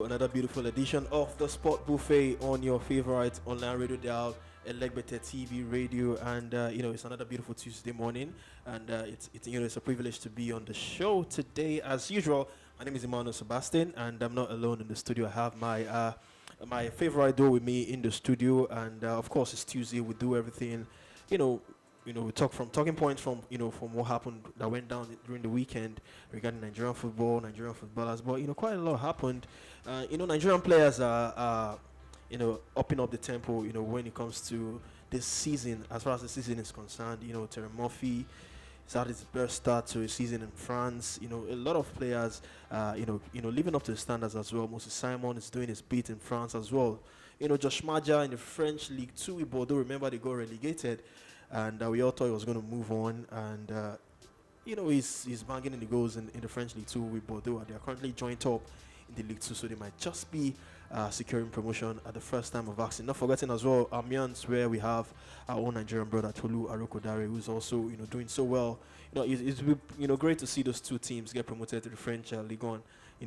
Another beautiful edition of the Sport Buffet on your favorite online radio dial, Elegbete TV radio, and it's another beautiful Tuesday morning, and it's a privilege to be on the show today. As usual, my name is Emmanuel Sebastian, and I'm not alone in the studio. I have my favorite duo with me in the studio, and of course it's Tuesday. We do everything, you know, we talk from talking points from from what happened that went down during the weekend regarding Nigerian football, Nigerian footballers. But quite a lot happened. Nigerian players are upping up the tempo. When it comes to this season, as far as the season is concerned. Terry Murphy. It's had his best start to a season in France. A lot of players, living up to the standards as well. Moses Simon is doing his beat in France as well. Josh Maja in the French League Two with Bordeaux. Remember, they got relegated, and we all thought he was going to move on. And he's banging in the goals in the French League Two with Bordeaux, and they are currently joined top in the League Two, so they might just be securing promotion at the first time of action. Not forgetting as well Amiens, where we have our own Nigerian brother Tolu Arokodare, who's also doing so well. It's great to see those two teams get promoted to the French Ligue 1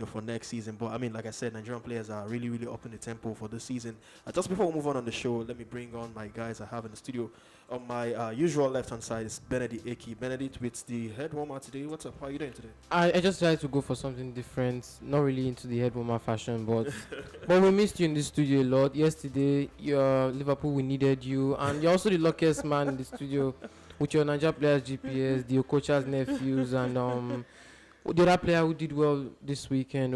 for next season. But I mean, like I said, Nigerian players are really, really up in the tempo for this season. Just before we move on the show, let me bring on my guys I have in the studio. On my usual left-hand side is Benedict Eki. Benedict with the head warmer today. What's up? How are you doing today? I just tried to go for something different, not really into the head warmer fashion, but but we missed you in the studio a lot. Yesterday, your Liverpool, we needed you, and you're also the luckiest man in the studio with your Niger players GPS, the Okocha's nephews, and the other player who did well this weekend,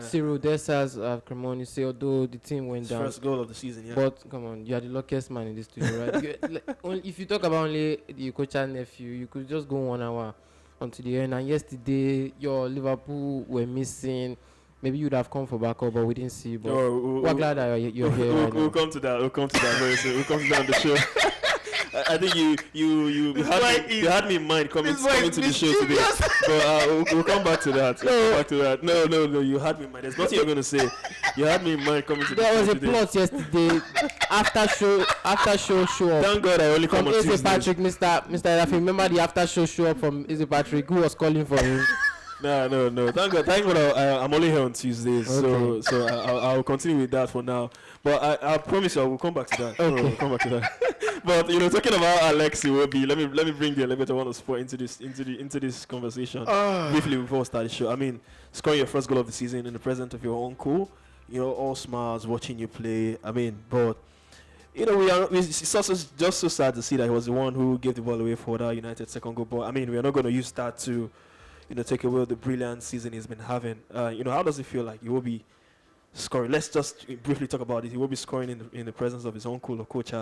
Cyril Dessas Cremoni, say although the team went down. First goal of the season, yeah. But come on, you are the luckiest man in this studio, right? If you talk about only the Okocha's nephew, you could just go 1 hour until the end. And yesterday, your Liverpool were missing. Maybe you'd have come for backup, but we didn't see. But we're glad that you're here. We'll come to that. We'll come to that very soon. We'll come to that on the show. I think you had me in mind coming to the show today, but we'll come back to that. No, you had me in mind. There's nothing you're going to say. You had me in mind coming to the show today. There was a today. plot yesterday after show up. Thank God I only come from on Eze Tuesdays. Patrick, Mr. Rafi. Remember the after show up from Eze Patrick, who was calling for him. No. Thank God. I'm only here on Tuesdays, Okay. so I'll continue with that for now. But I promise you, I will come back to that. Okay. We'll come back to that. But talking about Alex Iwobi, let me bring the elevator one of sport into this conversation briefly before we start the show. I mean, scoring your first goal of the season in the presence of your uncle, all smiles watching you play. I mean, but it's also just so sad to see that he was the one who gave the ball away for that United second goal. But I mean, we are not going to use that to take away the brilliant season he's been having. How does it feel like he will be scoring? Let's just briefly talk about it. He will be scoring in the presence of his uncle or coach.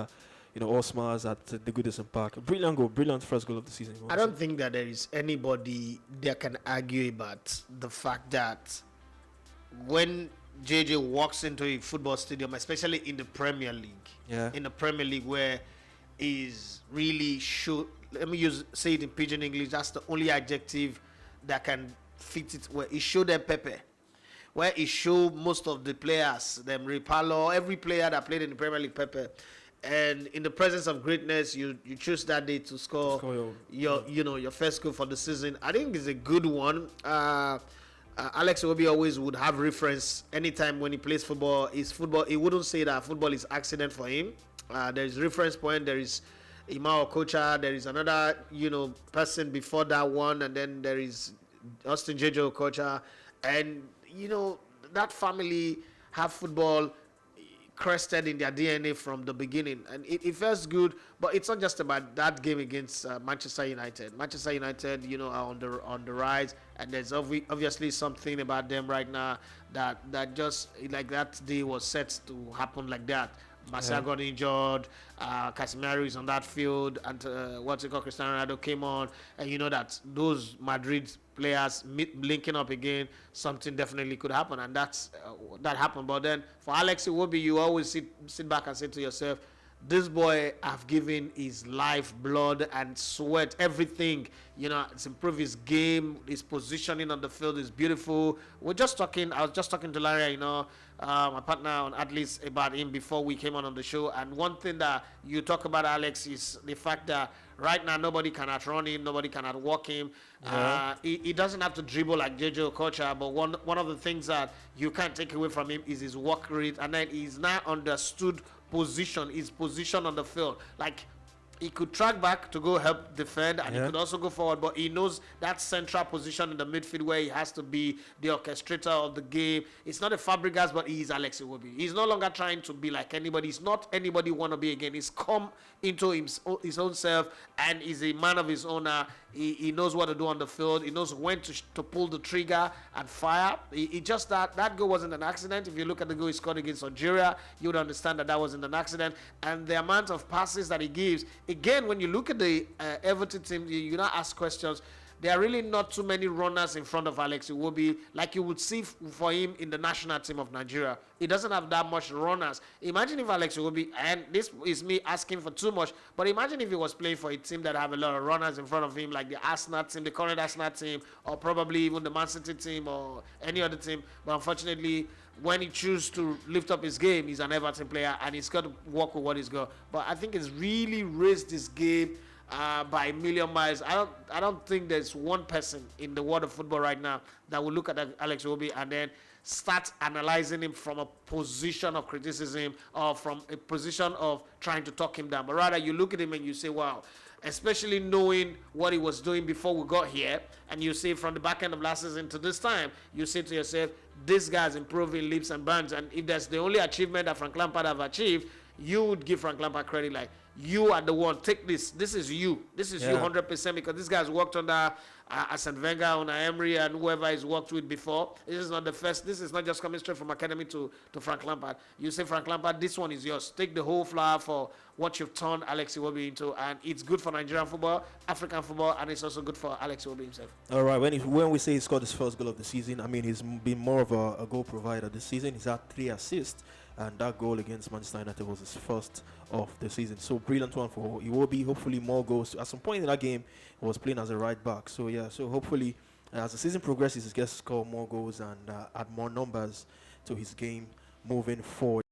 All smiles at the Goodison Park. Brilliant goal, brilliant first goal of the season. I don't think that there is anybody that can argue about the fact that when JJ walks into a football stadium, especially in the Premier League, where is really show. Let me say it in pidgin English. That's the only adjective that can fit it. Where he showed them Pepe, where he showed most of the players, them Ripalo, every player that played in the Premier League, Pepe. And in the presence of greatness, you choose that day to score your first goal for the season. I think it's a good one. Alex Iwobi always would have reference anytime when he plays football. He wouldn't say that football is accident for him. There is reference point. There is Imao Okocha. There is another person before that one, and then there is Austin Jejo Okocha, and that family have football crested in their DNA from the beginning, and it feels good. But it's not just about that game against Manchester United. Manchester United, are on the rise, and there's obviously something about them right now that just like that day was set to happen like that. Marcel got injured, Casemiro is on that field, and Cristiano Ronaldo came on, and that those Madrid players linking up again, something definitely could happen, and that happened. But then for Alex Iwobi, you always sit back and say to yourself, this boy have given his life, blood, and sweat, everything. It's improved his game, his positioning on the field is beautiful. I was just talking to Larry, my partner on Atlas, about him before we came on the show. And one thing that you talk about, Alex, is the fact that Right now, nobody can outrun him. Nobody can outwalk him. He doesn't have to dribble like JJ Okocha, but one of the things that you can't take away from him is his work rate, and then he's now understood his position on the field. Like, he could track back to go help defend, and he could also go forward, but he knows that central position in the midfield where he has to be the orchestrator of the game. It's not a Fabregas, but he is Alex Iwobi. He's no longer trying to be like anybody. He's not anybody want to be again. He's come into his own self, and he's a man of his own. He knows what to do on the field. He knows when to pull the trigger and fire. He just that goal wasn't an accident. If you look at the goal he scored against Algeria, you would understand that wasn't an accident. And the amount of passes that he gives, again, when you look at the Everton team, you now ask questions. There are really not too many runners in front of Alex Iwobi like you would see for him in the national team of Nigeria. He doesn't have that much runners. Imagine if Alex Iwobi, and this is me asking for too much, but imagine if he was playing for a team that have a lot of runners in front of him, like the Arsenal team, the current Arsenal team, or probably even the Man City team or any other team. But unfortunately, when he chooses to lift up his game, he's an Everton player, and he's got to work with what he's got. But I think it's really raised his game by a million miles. I don't think there's one person in the world of football right now that will look at Alex Iwobi and then start analyzing him from a position of criticism or from a position of trying to talk him down. But rather, you look at him and you say, wow, especially knowing what he was doing before we got here, and you see from the back end of last season to this time, you say to yourself, this guy's improving leaps and bounds. And if that's the only achievement that Frank Lampard have achieved, you would give Frank Lampard credit, like, you are the one, take this. This is you. This is you 100%, because this guy's worked under Arsene Wenger, under Emery, and whoever he's worked with before. This is not the first. This is not just coming straight from academy to Frank Lampard. You say, Frank Lampard, this one is yours. Take the whole flower for what you've turned Alex Iwobi into, and it's good for Nigerian football, African football, and it's also good for Alex Iwobi himself. All right, when we say he scored his first goal of the season, I mean, he's been more of a goal provider this season. He's had 3 assists. And that goal against Manchester United was his first of the season. So brilliant one for Iwobi. Hopefully more goals. At some point in that game, he was playing as a right back. So yeah, so hopefully as the season progresses, he gets to score more goals and add more numbers to his game moving forward.